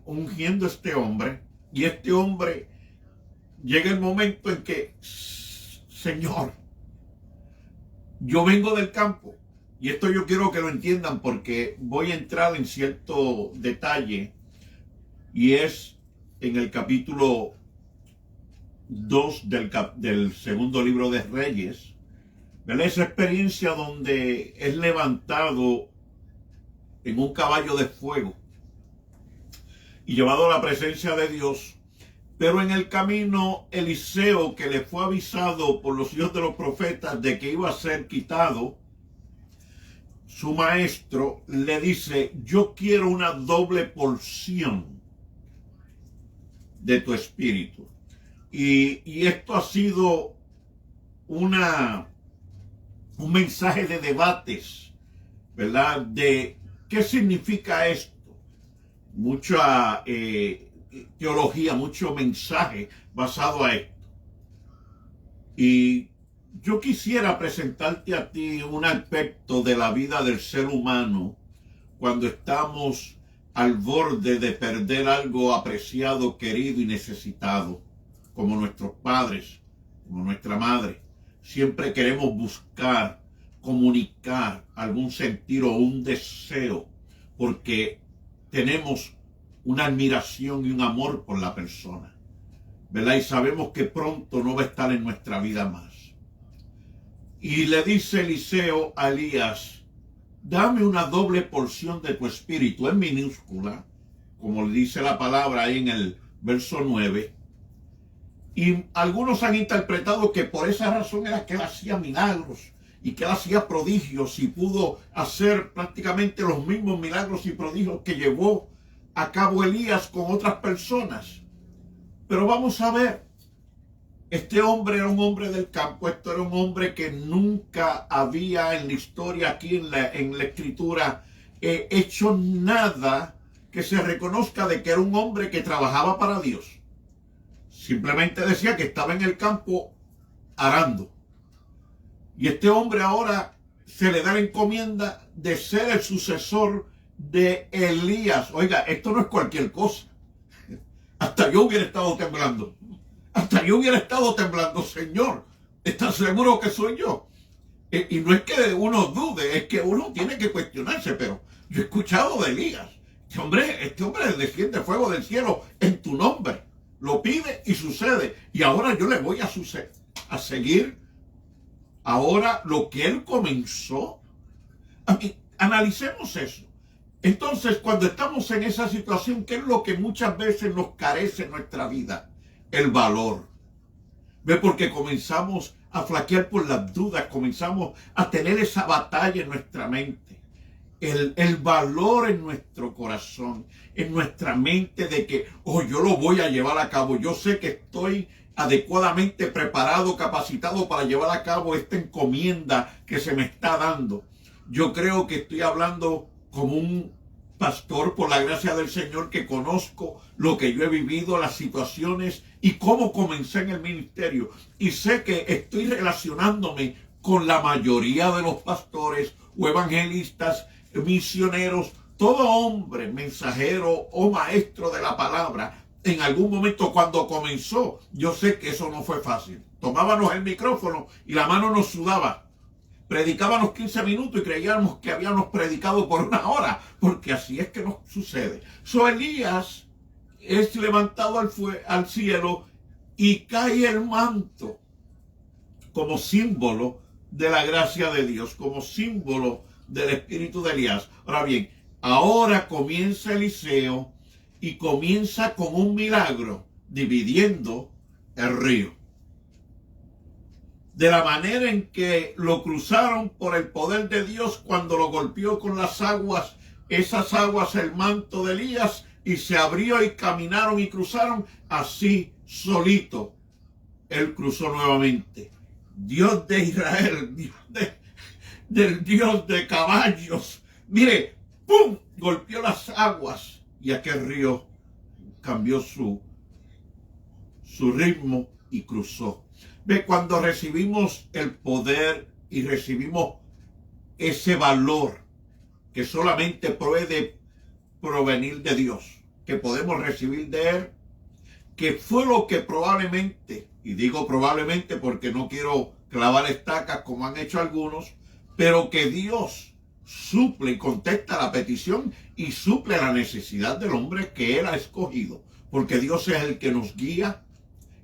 ungiendo a este hombre, y este hombre llega el momento en que, Señor, yo vengo del campo, y esto yo quiero que lo entiendan porque voy a entrar en cierto detalle, y es en el capítulo 2 del segundo libro de Reyes, ¿verdad? Esa experiencia donde es levantado en un caballo de fuego y llevado a la presencia de Dios, pero en el camino Eliseo, que le fue avisado por los hijos de los profetas de que iba a ser quitado, su maestro le dice, yo quiero una doble porción de tu espíritu. Y esto ha sido un mensaje de debates, ¿verdad? De qué significa esto. Mucha teología, mucho mensaje basado a esto. Y yo quisiera presentarte a ti un aspecto de la vida del ser humano cuando estamos al borde de perder algo apreciado, querido y necesitado, como nuestros padres, como nuestra madre. Siempre queremos buscar, comunicar algún sentir o un deseo, porque tenemos una admiración y un amor por la persona, ¿verdad? Y sabemos que pronto no va a estar en nuestra vida más. Y le dice Eliseo a Elías, dame una doble porción de tu espíritu, en minúscula, como le dice la palabra ahí en el verso 9. Y algunos han interpretado que por esa razón era que él hacía milagros y que él hacía prodigios y pudo hacer prácticamente los mismos milagros y prodigios que llevó a cabo Elías con otras personas. Pero vamos a ver, este hombre era un hombre del campo, esto era un hombre que nunca había en la historia aquí en la escritura hecho nada que se reconozca de que era un hombre que trabajaba para Dios. Simplemente decía que estaba en el campo arando. Y este hombre ahora se le da la encomienda de ser el sucesor de Elías. Oiga, esto no es cualquier cosa. Hasta yo hubiera estado temblando. Hasta yo hubiera estado temblando, Señor. ¿Estás seguro que soy yo? Y no es que uno dude, es que uno tiene que cuestionarse, pero yo he escuchado de Elías. Este hombre desciende fuego del cielo en tu nombre. Lo pide y sucede. Y ahora yo le voy a seguir ahora lo que él comenzó. Analicemos eso. Entonces, cuando estamos en esa situación, ¿qué es lo que muchas veces nos carece en nuestra vida? El valor. ¿Ve? Porque comenzamos a flaquear por las dudas, comenzamos a tener esa batalla en nuestra mente. El valor en nuestro corazón, en nuestra mente de que, yo lo voy a llevar a cabo. Yo sé que estoy adecuadamente preparado, capacitado para llevar a cabo esta encomienda que se me está dando. Yo creo que estoy hablando como un pastor por la gracia del Señor, que conozco lo que yo he vivido, las situaciones y cómo comencé en el ministerio. Y sé que estoy relacionándome con la mayoría de los pastores o evangelistas, misioneros, todo hombre, mensajero o maestro de la palabra. En algún momento cuando comenzó, yo sé que eso no fue fácil. Tomábamos el micrófono y la mano nos sudaba. Predicábamos 15 minutos y creíamos que habíamos predicado por 1 hora, porque así es que nos sucede. Elías es levantado al cielo y cae el manto como símbolo de la gracia de Dios, como símbolo del espíritu de Elías. Ahora bien, ahora comienza Eliseo y comienza con un milagro, dividiendo el río. De la manera en que lo cruzaron por el poder de Dios cuando lo golpeó con las aguas, esas aguas, el manto de Elías, y se abrió y caminaron y cruzaron, así solito él cruzó nuevamente. Dios de Israel, del Dios de caballos, mire, ¡pum!, golpeó las aguas y aquel río cambió su ritmo y cruzó. Ve, cuando recibimos el poder y recibimos ese valor que solamente puede provenir de Dios, que podemos recibir de Él, que fue lo que probablemente, y digo probablemente porque no quiero clavar estacas como han hecho algunos, pero que Dios suple y contesta la petición y suple la necesidad del hombre que Él ha escogido, porque Dios es el que nos guía,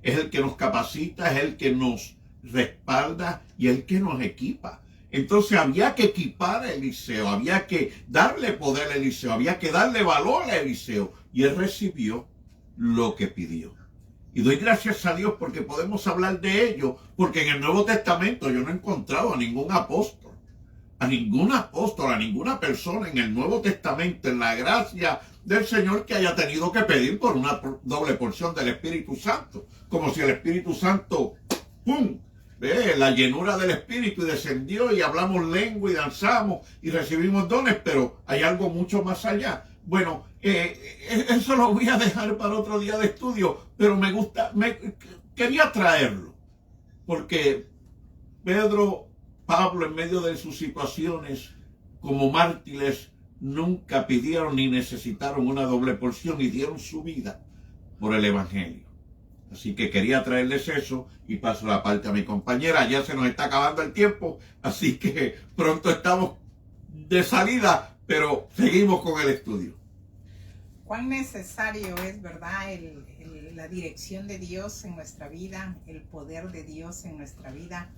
es el que nos capacita, es el que nos respalda y el que nos equipa. Entonces había que equipar a Eliseo, había que darle poder a Eliseo, había que darle valor a Eliseo. Y él recibió lo que pidió. Y doy gracias a Dios porque podemos hablar de ello, porque en el Nuevo Testamento yo no he encontrado a ningún apóstol, a ninguna persona en el Nuevo Testamento, en la gracia del Señor, que haya tenido que pedir por una doble porción del Espíritu Santo, como si el Espíritu Santo, ¡pum!, la llenura del Espíritu y descendió y hablamos lengua y danzamos y recibimos dones, pero hay algo mucho más allá. Bueno, eso lo voy a dejar para otro día de estudio, pero quería traerlo, porque Pablo, en medio de sus situaciones como mártires, nunca pidieron ni necesitaron una doble porción y dieron su vida por el Evangelio. Así que quería traerles eso y paso la parte a mi compañera. Ya se nos está acabando el tiempo, así que pronto estamos de salida, pero seguimos con el estudio. Cuán necesario es, ¿verdad?, la dirección de Dios en nuestra vida, el poder de Dios en nuestra vida,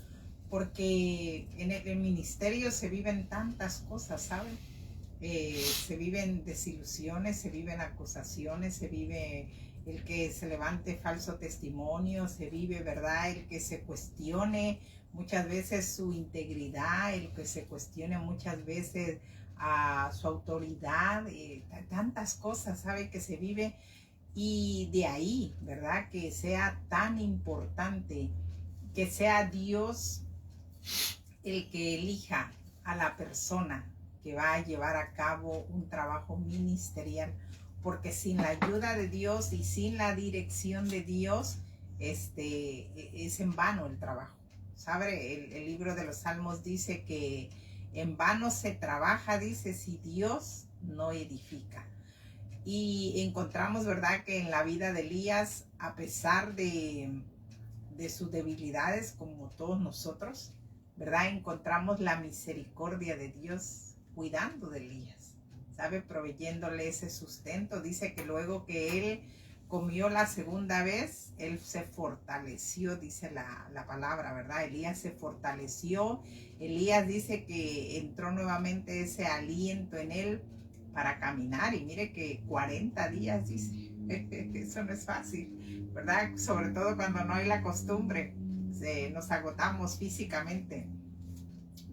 porque en el ministerio se viven tantas cosas, ¿saben? Se viven desilusiones, se viven acusaciones, se vive el que se levante falso testimonio, se vive, ¿verdad?, el que se cuestione muchas veces su integridad, el que se cuestione muchas veces a su autoridad, tantas cosas, ¿sabe?, que se vive. Y de ahí, ¿verdad?, que sea tan importante que sea Dios el que elija a la persona que va a llevar a cabo un trabajo ministerial, porque sin la ayuda de Dios y sin la dirección de Dios, es en vano el trabajo. ¿Sabe? El libro de los Salmos dice que en vano se trabaja, dice, si Dios no edifica. Y encontramos, ¿verdad?, que en la vida de Elías, a pesar de sus debilidades, como todos nosotros, ¿verdad?, encontramos la misericordia de Dios cuidando de Elías, ¿sabe? Proveyéndole ese sustento. Dice que luego que él comió la segunda vez, él se fortaleció, dice la palabra, ¿verdad? Elías se fortaleció. Elías dice que entró nuevamente ese aliento en él para caminar, y mire que 40 días, dice. Eso no es fácil, ¿verdad? Sobre todo cuando no hay la costumbre, nos agotamos físicamente.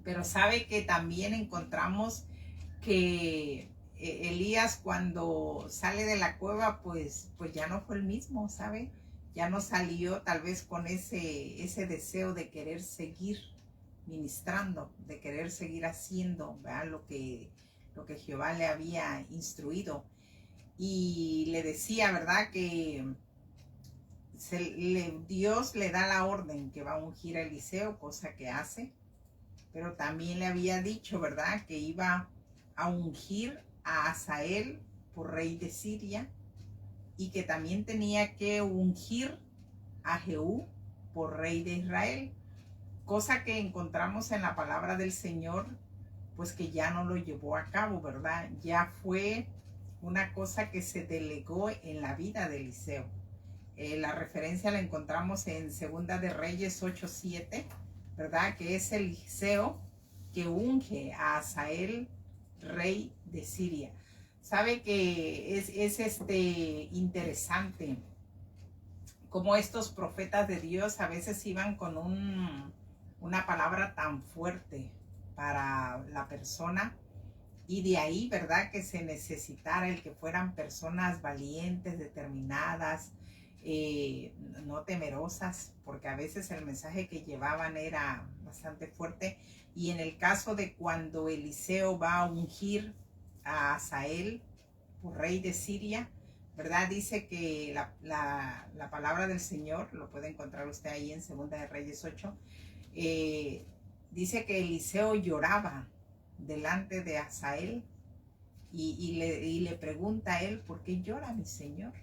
Pero sabe que también encontramos que Elías, cuando sale de la cueva, pues ya no fue el mismo, ¿sabe? Ya no salió tal vez con ese deseo de querer seguir ministrando, de querer seguir haciendo, ¿verdad?, lo que Jehová le había instruido. Y le decía, ¿verdad?, que Dios le da la orden que va a ungir a Eliseo, cosa que hace, pero también le había dicho, ¿verdad?, que iba a ungir a Hazael por rey de Siria, y que también tenía que ungir a Jehú por rey de Israel, cosa que encontramos en la palabra del Señor, pues que ya no lo llevó a cabo, ¿verdad? Ya fue una cosa que se delegó en la vida de Eliseo. La referencia la encontramos en Segunda de Reyes 8:7, ¿verdad? Que es Eliseo que unge a Hazael, rey de Siria. Sabe que es interesante cómo estos profetas de Dios a veces iban con una palabra tan fuerte para la persona, y de ahí, ¿verdad?, que se necesitara el que fueran personas valientes, determinadas, no temerosas, porque a veces el mensaje que llevaban era bastante fuerte. Y en el caso de cuando Eliseo va a ungir a Hazael por rey de Siria, ¿verdad?, dice que la palabra del Señor, lo puede encontrar usted ahí en Segunda de Reyes 8, dice que Eliseo lloraba delante de Hazael, y le pregunta a él: ¿por qué llora mi señor?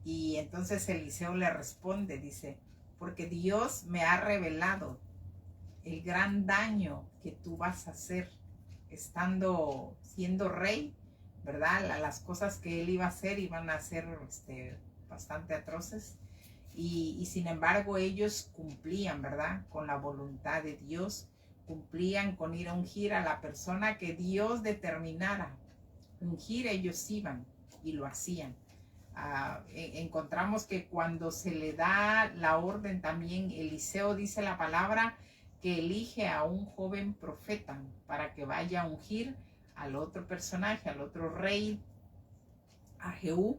Y entonces Eliseo le responde, dice: porque Dios me ha revelado el gran daño que tú vas a hacer siendo rey, ¿verdad? Las cosas que él iba a hacer iban a ser bastante atroces, y sin embargo ellos cumplían, ¿verdad?, con la voluntad de Dios, cumplían con ir a ungir a la persona que Dios determinara ungir. Ellos iban y lo hacían. Encontramos que cuando se le da la orden, también Eliseo, dice la palabra, que elige a un joven profeta para que vaya a ungir al otro personaje, al otro rey, a Jehú,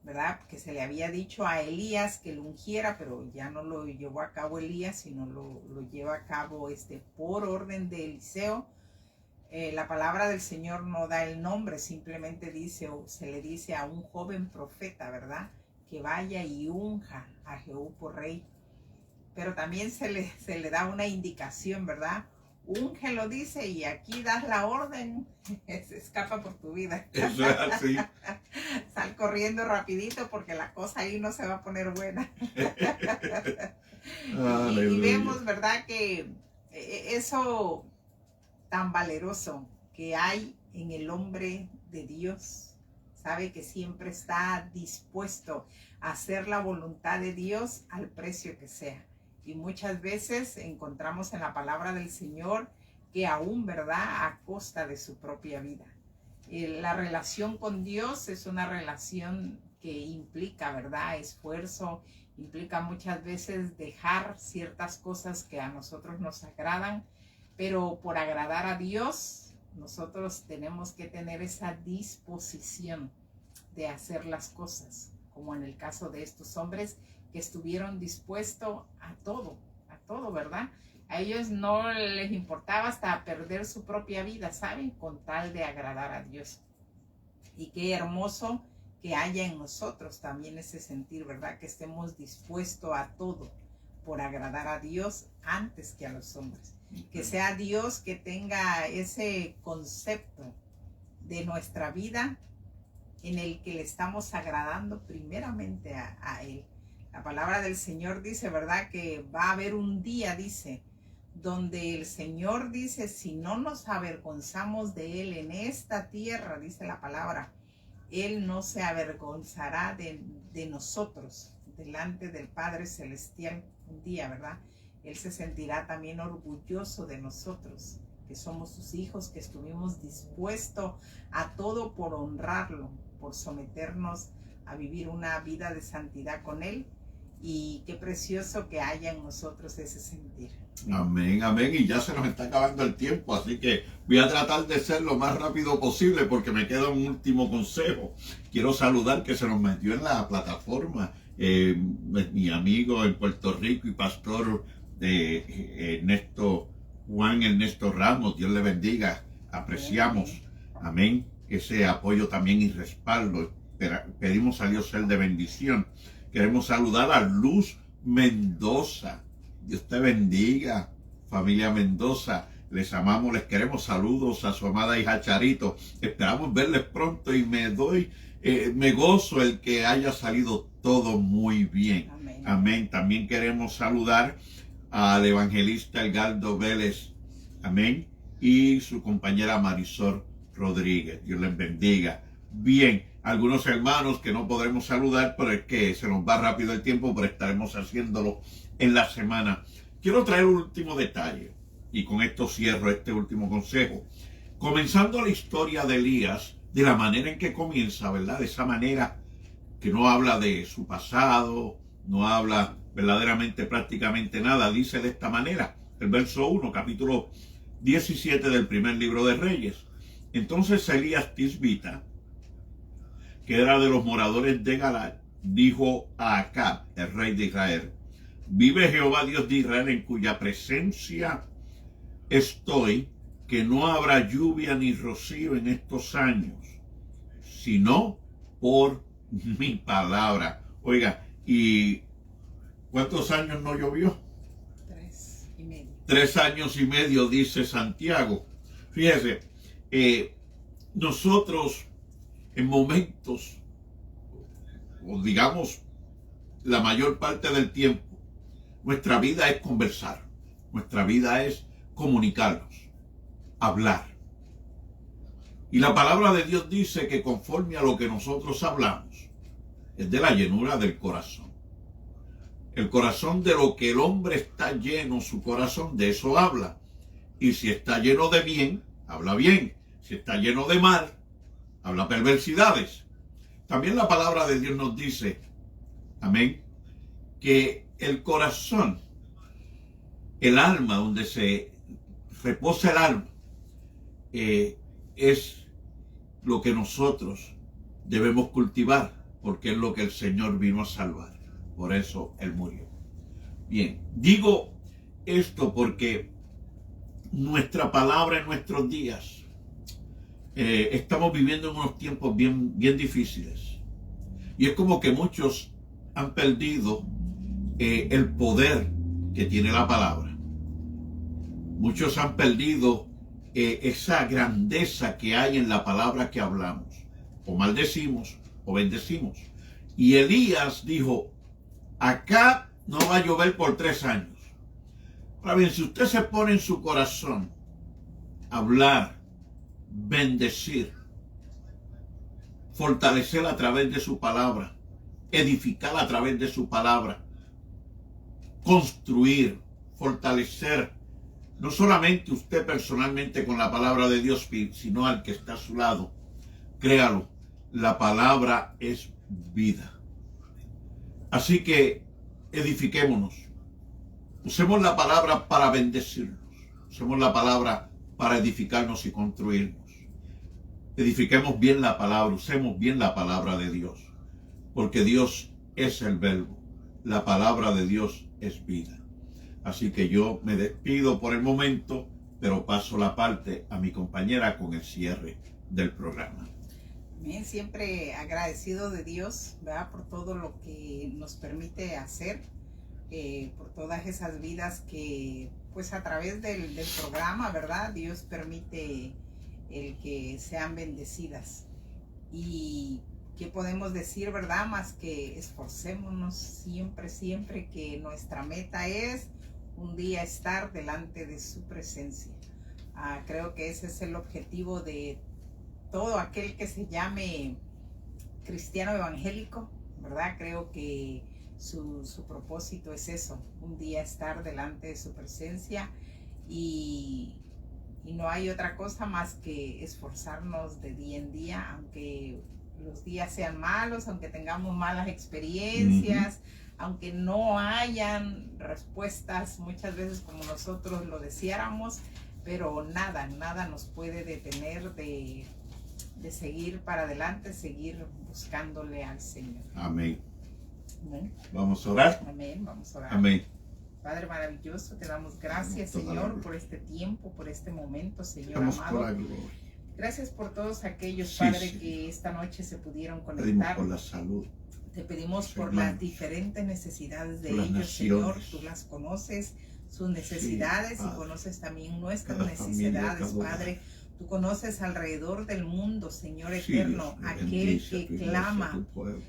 ¿verdad?, que se le había dicho a Elías que lo ungiera, pero ya no lo llevó a cabo Elías, sino lo lleva a cabo por orden de Eliseo. La palabra del Señor no da el nombre, simplemente dice, o se le dice a un joven profeta, ¿verdad?, que vaya y unja a Jehú por rey. Pero también se le da una indicación, ¿verdad? Úngelo, dice, y aquí das la orden, se escapa por tu vida. Eso es así. Sal corriendo rapidito, porque la cosa ahí no se va a poner buena. y vemos, ¿verdad?, que eso tan valeroso que hay en el hombre de Dios, sabe, que siempre está dispuesto a hacer la voluntad de Dios al precio que sea. Y muchas veces encontramos en la palabra del Señor que aún, ¿verdad?, a costa de su propia vida. La relación con Dios es una relación que implica, ¿verdad?, esfuerzo, implica muchas veces dejar ciertas cosas que a nosotros nos agradan, pero por agradar a Dios, nosotros tenemos que tener esa disposición de hacer las cosas, como en el caso de estos hombres que estuvieron dispuestos a todo, ¿verdad? A ellos no les importaba hasta perder su propia vida, ¿saben? Con tal de agradar a Dios. Y qué hermoso que haya en nosotros también ese sentir, ¿verdad? Que estemos dispuestos a todo por agradar a Dios antes que a los hombres. Que sea Dios que tenga ese concepto de nuestra vida en el que le estamos agradando primeramente a Él. La palabra del Señor dice, ¿verdad? Que va a haber un día, dice, donde el Señor dice, si no nos avergonzamos de Él en esta tierra, dice la palabra, Él no se avergonzará de nosotros delante del Padre Celestial un día, ¿verdad? Él se sentirá también orgulloso de nosotros, que somos sus hijos, que estuvimos dispuestos a todo por honrarlo, por someternos a vivir una vida de santidad con Él. Y qué precioso que haya en nosotros ese sentir. Amén, amén. Y ya se nos está acabando el tiempo, así que voy a tratar de ser lo más rápido posible porque me queda un último consejo. Quiero saludar que se nos metió en la plataforma mi amigo en Puerto Rico y pastor Juan Ernesto Ramos. Dios le bendiga. Apreciamos, amén, ese apoyo también y respaldo. Pedimos a Dios ser de bendición. Queremos saludar a Luz Mendoza. Dios te bendiga, familia Mendoza. Les amamos, les queremos. Saludos a su amada hija Charito. Esperamos verles pronto y me gozo el que haya salido todo muy bien. Amén. Amén. También queremos saludar al evangelista Edgardo Vélez. Amén. Y su compañera Marisol Rodríguez. Dios les bendiga. Bien, algunos hermanos que no podremos saludar, pero es que se nos va rápido el tiempo, pero estaremos haciéndolo en la semana. Quiero traer un último detalle, y con esto cierro este último consejo. Comenzando la historia de Elías, de la manera en que comienza, ¿verdad? De esa manera que no habla de su pasado, no habla verdaderamente prácticamente nada, dice de esta manera, el verso 1, capítulo 17 del primer libro de Reyes. Entonces Elías Tisbita, que era de los moradores de Galad, dijo a Acab, el rey de Israel: vive Jehová Dios de Israel, en cuya presencia estoy, que no habrá lluvia ni rocío en estos años, sino por mi palabra. Oiga, ¿y cuántos años no llovió? 3 y medio. 3 años y medio, dice Santiago. Fíjese, nosotros en momentos, o digamos la mayor parte del tiempo, nuestra vida es conversar, nuestra vida es comunicarnos, hablar. Y la palabra de Dios dice que conforme a lo que nosotros hablamos, es de la llenura del corazón. El corazón, de lo que el hombre está lleno, su corazón, de eso habla. Y si está lleno de bien, habla bien. Si está lleno de mal, habla perversidades. También la palabra de Dios nos dice, amén, que el corazón, el alma, donde se reposa el alma, es lo que nosotros debemos cultivar, porque es lo que el Señor vino a salvar. Por eso Él murió. Bien, digo esto porque nuestra palabra en nuestros días, estamos viviendo en unos tiempos bien difíciles. Y es como que muchos han perdido el poder que tiene la palabra. Muchos han perdido esa grandeza que hay en la palabra que hablamos. O maldecimos o bendecimos. Y Elías dijo: acá no va a llover por 3 años. Ahora bien, si usted se pone en su corazón hablar, bendecir, fortalecer a través de su palabra, edificar a través de su palabra, construir, fortalecer, no solamente usted personalmente con la palabra de Dios, sino al que está a su lado, créalo, la palabra es vida. Así que edifiquémonos. Usemos la palabra para bendecirnos. Usemos la palabra para edificarnos y construirnos. Edifiquemos bien la palabra, usemos bien la palabra de Dios. Porque Dios es el verbo. La palabra de Dios es vida. Así que yo me despido por el momento, pero paso la parte a mi compañera con el cierre del programa. Bien, siempre agradecido de Dios, ¿verdad? Por todo lo que nos permite hacer, por todas esas vidas que pues a través del programa, ¿verdad? Dios permite el que sean bendecidas. Y ¿qué podemos decir, verdad? Más que esforcémonos siempre que nuestra meta es un día estar delante de su presencia. Creo que ese es el objetivo de todo aquel que se llame cristiano evangélico, ¿verdad? Creo que su propósito es eso, un día estar delante de su presencia y no hay otra cosa más que esforzarnos de día en día, aunque los días sean malos, aunque tengamos malas experiencias, aunque no hayan respuestas muchas veces como nosotros lo deseáramos, pero nada nos puede detener de seguir para adelante, seguir buscándole al Señor. Amén. Amén. Vamos a orar. Amén, vamos a orar. Amén. Padre maravilloso, te damos gracias, Señor, por este tiempo, por este momento, Señor Estamos amado. por la gloria. Gracias por todos aquellos, Sí, Padre, Señor. que esta noche se pudieron Pedimos conectar. por la salud. Te pedimos Sí, por hermanos. las diferentes necesidades de Por las ellos, Señor. naciones. Tú las conoces, sus necesidades, y Padre. conoces también nuestras Cada familia, necesidades, cada hogar. Padre. Tú conoces alrededor del mundo, Señor Sí, eterno, Dios, aquel bendice que a tu iglesia, clama a tu pueblo.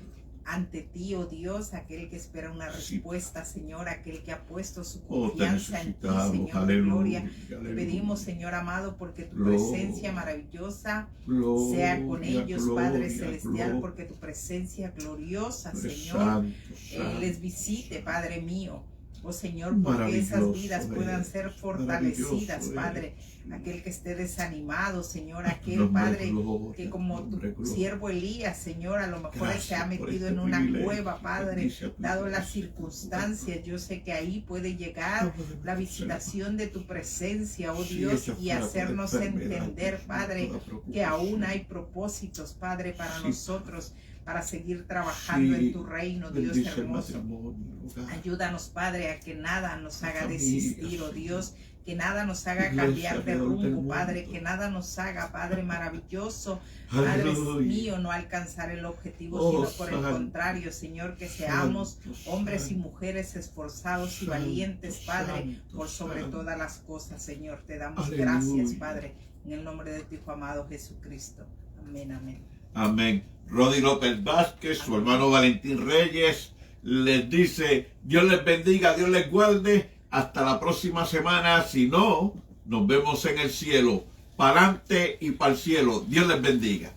ante ti, oh Dios, aquel que espera una Sí, respuesta, Señor, aquel que ha puesto su Oh, te confianza en ti, necesitamos. Señor de gloria. Aleluya. Te Aleluya. pedimos, Señor amado, porque tu Gloria. presencia maravillosa Gloria, sea con ellos, Padre gloria, celestial, gloria. porque tu presencia gloriosa, Tú eres Señor, santo, santo. les visite, Padre mío. Oh Señor, porque esas Maravilloso vidas puedan ser eres, fortalecidas, maravilloso Padre. eres. Aquel que esté desanimado, Señor, aquel Nombre Padre gloria, que como tu nombre gloria. siervo Elías, Señor, a lo mejor él se ha Gracias por metido este en una privilegio. cueva, Padre, Bendice a tu dado iglesia, las circunstancias. Yo sé que ahí puede llegar la visitación de tu presencia, oh Sí, Dios, echa y fuera toda hacernos enfermedad, entender, Dios mío, Padre, toda que preocupación. aún hay propósitos, Padre, para Sí, nosotros, para seguir trabajando Sí, en tu reino, Dios bendice el hermoso. matrimonio, el hogar. Ayúdanos, Padre, a que nada nos haga familia, desistir, oh Señor. Dios, que nada nos haga Iglesia cambiar de alrededor del rumbo, Padre, mundo. que nada nos haga, Padre maravilloso, Padre Aleluya. mío, no alcanzar el objetivo, Oh, sino por el santo, contrario, Señor, que seamos santo, hombres y santo, mujeres esforzados y santo, valientes, Padre, santo, por sobre santo. todas las cosas, Señor. Te damos Aleluya. gracias, Padre, en el nombre de tu Hijo amado Jesucristo. Amén, amén. Amén. Rodi López Vázquez, su hermano Valentín Reyes, les dice, Dios les bendiga, Dios les guarde. Hasta la próxima semana. Si no, nos vemos en el cielo. Para adelante y para el cielo. Dios les bendiga.